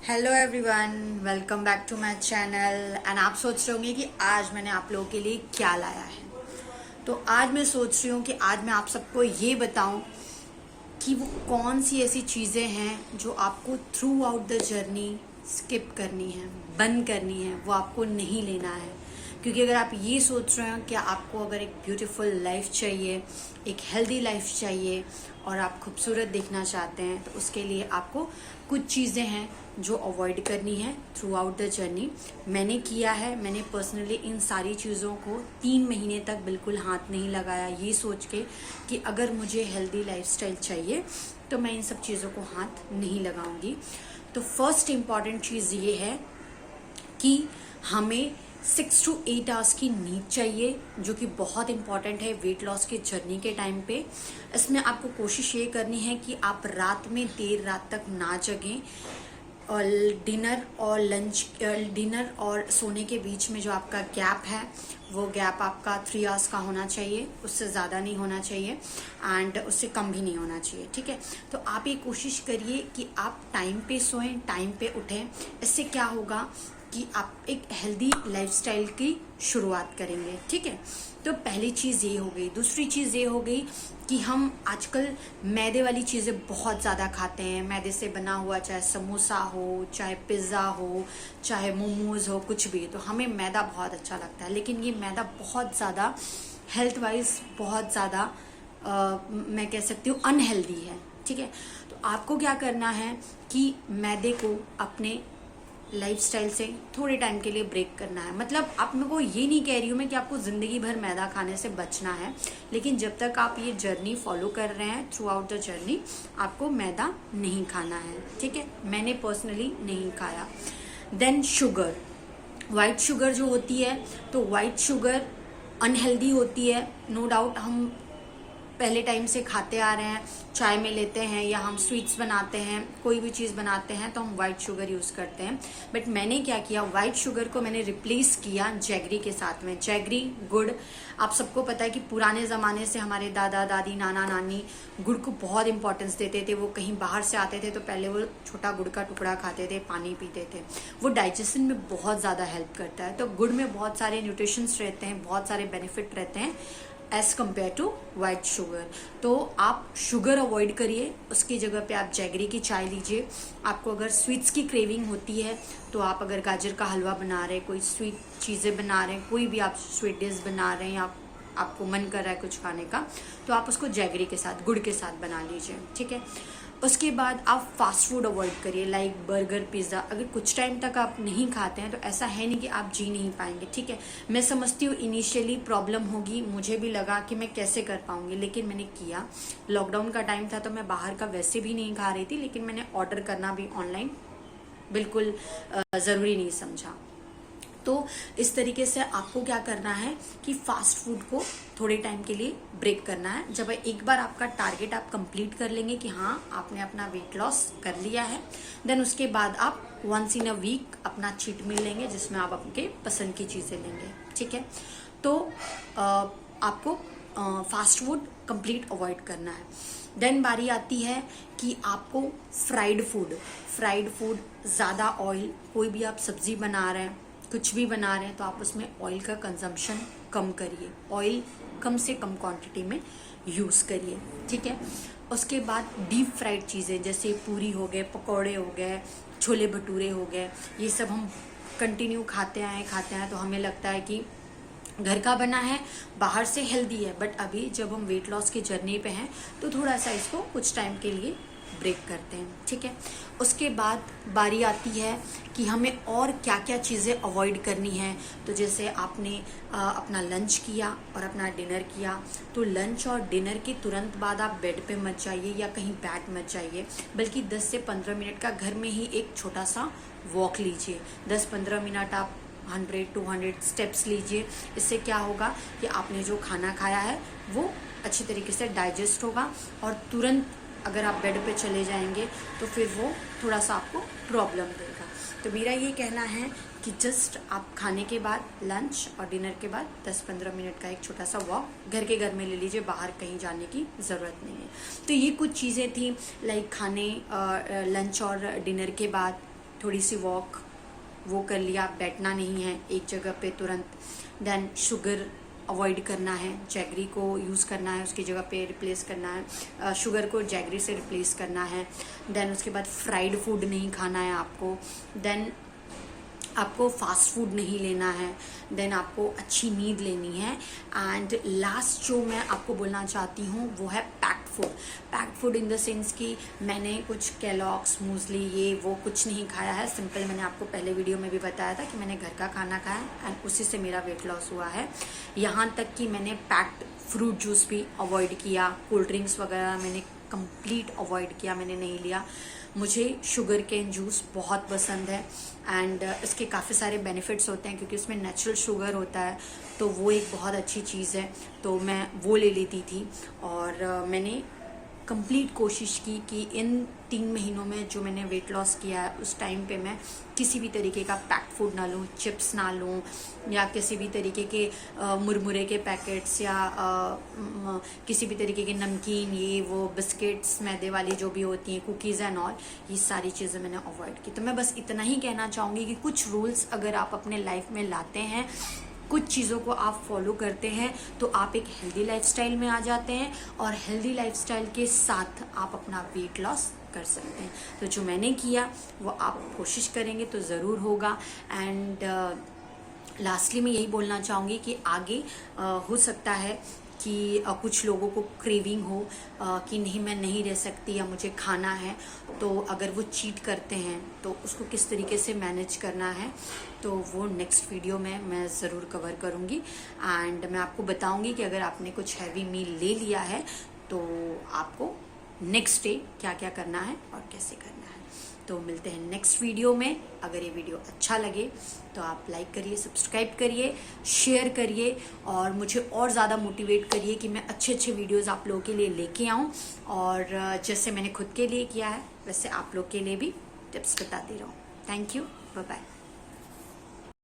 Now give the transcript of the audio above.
Hello everyone, welcome back to my channel. And आप सोच रहे होंगे कि आज मैंने आप लोगों के लिए क्या लाया है। तो आज मैं सोच रही हूँ कि आज मैं आप सबको ये बताऊँ कि वो कौन सी ऐसी चीज़ें हैं जो आपको through out the journey skip करनी है, बंद करनी है, वो आपको नहीं लेना है। क्योंकि अगर आप ये सोच रहे हो कि आपको अगर एक ब्यूटीफुल लाइफ चाहिए, एक हेल्दी लाइफ चाहिए और आप खूबसूरत दिखना चाहते हैं, तो उसके लिए आपको कुछ चीज़ें हैं जो अवॉइड करनी है थ्रू आउट द जर्नी। मैंने किया है, मैंने पर्सनली इन सारी चीज़ों को 3 महीने तक बिल्कुल हाथ नहीं लगाया, ये सोच के कि अगर मुझे हेल्दी लाइफस्टाइल चाहिए तो मैं इन सब चीज़ों को हाथ नहीं लगाऊंगी। तो फर्स्ट इम्पॉर्टेंट चीज़ ये है कि हमें 6 to 8 आवर्स की नींद चाहिए, जो कि बहुत इंपॉर्टेंट है वेट लॉस के जर्नी के टाइम पे। इसमें आपको कोशिश ये करनी है कि आप रात में देर रात तक ना जगें और डिनर और सोने के बीच में जो आपका गैप है वो गैप आपका 3 आवर्स का होना चाहिए, उससे ज़्यादा नहीं होना चाहिए एंड उससे कम भी नहीं होना चाहिए। ठीक है, तो आप ये कोशिश करिए कि आप टाइम पे सोएं, टाइम पे उठें। इससे क्या होगा कि आप एक हेल्दी लाइफस्टाइल की शुरुआत करेंगे। ठीक है, तो पहली चीज़ ये हो गई। दूसरी चीज़ ये हो गई कि हम आजकल मैदे वाली चीज़ें बहुत ज़्यादा खाते हैं। मैदे से बना हुआ चाहे समोसा हो, चाहे पिज़्ज़ा हो, चाहे मोमोज़ हो, कुछ भी, तो हमें मैदा बहुत अच्छा लगता है। लेकिन ये मैदा बहुत ज़्यादा हेल्थ वाइज बहुत ज़्यादा मैं कह सकती हूँ अनहेल्दी है। ठीक है, तो आपको क्या करना है कि मैदे को अपने लाइफस्टाइल से थोड़े टाइम के लिए ब्रेक करना है। मतलब आप मेरे को ये नहीं कह रही हूँ मैं कि आपको ज़िंदगी भर मैदा खाने से बचना है, लेकिन जब तक आप ये जर्नी फॉलो कर रहे हैं, थ्रू आउट द जर्नी आपको मैदा नहीं खाना है। ठीक है, मैंने पर्सनली नहीं खाया। देन शुगर, वाइट शुगर जो होती है, तो वाइट शुगर अनहेल्दी होती है, नो डाउट। हम पहले टाइम से खाते आ रहे हैं, चाय में लेते हैं या हम स्वीट्स बनाते हैं, कोई भी चीज़ बनाते हैं तो हम वाइट शुगर यूज़ करते हैं। बट मैंने क्या किया, वाइट शुगर को मैंने रिप्लेस किया जैगरी के साथ में। जैगरी गुड़, आप सबको पता है कि पुराने ज़माने से हमारे दादा दादी नाना नानी गुड़ को बहुत इंपॉर्टेंस देते थे। वो कहीं बाहर से आते थे तो पहले वो छोटा गुड़ का टुकड़ा खाते थे, पानी पीते थे। वो डाइजेशन में बहुत ज़्यादा हेल्प करता है। तो गुड़ में बहुत सारे न्यूट्रिशंस रहते हैं, बहुत सारे बेनिफिट रहते हैं as compare to white sugar. तो आप शुगर अवॉइड करिए, उसकी जगह पे आप जैगरी की चाय लीजिए। आपको अगर स्वीट्स की क्रेविंग होती है तो आप अगर गाजर का हलवा बना रहे हैं, कोई स्वीट चीज़ें बना रहे हैं, कोई भी आप स्वीट डिश बना रहे हैं या आपको मन कर रहा है कुछ खाने का, तो आप उसको जैगरी के साथ, गुड़ के साथ बना लीजिए। ठीक है, उसके बाद आप फास्ट फूड अवॉइड करिए, लाइक बर्गर पिज़्ज़ा। अगर कुछ टाइम तक आप नहीं खाते हैं तो ऐसा है नहीं कि आप जी नहीं पाएंगे। ठीक है, मैं समझती हूँ इनिशियली प्रॉब्लम होगी, मुझे भी लगा कि मैं कैसे कर पाऊंगी, लेकिन मैंने किया। लॉकडाउन का टाइम था तो मैं बाहर का वैसे भी नहीं खा रही थी, लेकिन मैंने ऑर्डर करना भी ऑनलाइन बिल्कुल ज़रूरी नहीं समझा। तो इस तरीके से आपको क्या करना है कि फास्ट फूड को थोड़े टाइम के लिए ब्रेक करना है। जब एक बार आपका टारगेट आप कंप्लीट कर लेंगे कि हाँ आपने अपना वेट लॉस कर लिया है, देन उसके बाद आप वंस इन अ वीक अपना चीट मील लेंगे, जिसमें आप आपके पसंद की चीज़ें लेंगे। ठीक है, तो आपको फास्ट फूड कंप्लीट अवॉइड करना है। देन बारी आती है कि आपको फ्राइड फूड ज़्यादा ऑयल, कोई भी आप सब्जी बना रहे हैं, कुछ भी बना रहे हैं, तो आप उसमें ऑयल का कंजम्पशन कम करिए। ऑयल कम से कम क्वांटिटी में यूज़ करिए। ठीक है, उसके बाद डीप फ्राइड चीज़ें जैसे पूरी हो गए, पकौड़े हो गए, छोले भटूरे हो गए, ये सब हम कंटिन्यू खाते आए तो हमें लगता है कि घर का बना है, बाहर से हेल्दी है। बट अभी जब हम वेट लॉस की जर्नी पे हैं तो थोड़ा सा इसको कुछ टाइम के लिए ब्रेक करते हैं। ठीक है, उसके बाद बारी आती है कि हमें और क्या क्या चीज़ें अवॉइड करनी है। तो जैसे आपने अपना लंच किया और अपना डिनर किया, तो लंच और डिनर के तुरंत बाद आप बेड पे मत जाइए या कहीं बैठ मत जाइए, बल्कि 10 से 15 मिनट का घर में ही एक छोटा सा वॉक लीजिए। 10-15 मिनट आप 100-200 स्टेप्स लीजिए। इससे क्या होगा कि आपने जो खाना खाया है वो अच्छी तरीके से डाइजेस्ट होगा, और तुरंत अगर आप बेड पे चले जाएंगे तो फिर वो थोड़ा सा आपको प्रॉब्लम देगा। तो मेरा ये कहना है कि जस्ट आप खाने के बाद, लंच और डिनर के बाद 10-15 मिनट का एक छोटा सा वॉक घर में ले लीजिए, बाहर कहीं जाने की ज़रूरत नहीं है। तो ये कुछ चीज़ें थी, लाइक खाने लंच और डिनर के बाद थोड़ी सी वॉक वो कर लिया, बैठना नहीं है एक जगह पे तुरंत। देन शुगर अवॉइड करना है, जैगरी को यूज़ करना है, उसकी जगह पे रिप्लेस करना है, शुगर को जैगरी से रिप्लेस करना है। देन उसके बाद फ्राइड फूड नहीं खाना है आपको। देन आपको फास्ट फूड नहीं लेना है। देन आपको अच्छी नींद लेनी है। एंड लास्ट जो मैं आपको बोलना चाहती हूँ वो है packed food. Packed food in the sense कि मैंने कुछ केलॉग्स, मूसली, ये वो कुछ नहीं खाया है। सिंपल मैंने आपको पहले वीडियो में भी बताया था कि मैंने घर का खाना खाया एंड उसी से मेरा वेट लॉस हुआ है। यहाँ तक कि मैंने पैक्ड फ्रूट जूस भी अवॉइड किया, कोल्ड ड्रिंक्स वगैरह मैंने कंप्लीट अवॉइड किया, मैंने नहीं लिया। मुझे शुगर केन जूस बहुत पसंद है एंड इसके काफ़ी सारे बेनिफिट्स होते हैं क्योंकि उसमें नेचुरल शुगर होता है, तो वो एक बहुत अच्छी चीज़ है। तो मैं वो ले लेती थी और मैंने कंप्लीट कोशिश की कि इन 3 महीनों में जो मैंने वेट लॉस किया है उस टाइम पे मैं किसी भी तरीके का पैक्ड फूड ना लूँ, चिप्स ना लूँ या किसी भी तरीके के मुरमुरे के पैकेट्स या किसी भी तरीके के नमकीन, ये वो बिस्किट्स मैदे वाली जो भी होती हैं, कुकीज़ एंड ऑल, ये सारी चीज़ें मैंने अवॉइड की। तो मैं बस इतना ही कहना चाहूँगी कि कुछ रूल्स अगर आप अपने लाइफ में लाते हैं, कुछ चीज़ों को आप फॉलो करते हैं तो आप एक हेल्दी लाइफस्टाइल में आ जाते हैं और हेल्दी लाइफस्टाइल के साथ आप अपना वेट लॉस कर सकते हैं। तो जो मैंने किया वो आप कोशिश करेंगे तो ज़रूर होगा। एंड लास्टली मैं यही बोलना चाहूँगी कि आगे हो सकता है कि कुछ लोगों को क्रेविंग हो कि नहीं मैं नहीं रह सकती या मुझे खाना है, तो अगर वो चीट करते हैं तो उसको किस तरीके से मैनेज करना है तो वो नेक्स्ट वीडियो में मैं ज़रूर कवर करूँगी। एंड मैं आपको बताऊँगी कि अगर आपने कुछ हैवी मील ले लिया है तो आपको नेक्स्ट डे क्या क्या करना है और कैसे करना है। तो मिलते हैं नेक्स्ट वीडियो में। अगर ये वीडियो अच्छा लगे तो आप लाइक करिए, सब्सक्राइब करिए, शेयर करिए और मुझे और ज़्यादा मोटिवेट करिए कि मैं अच्छे अच्छे वीडियोस आप लोगों के लिए लेके आऊँ और जैसे मैंने खुद के लिए किया है वैसे आप लोग के लिए भी टिप्स बताती रहूँ। Thank you, bye bye.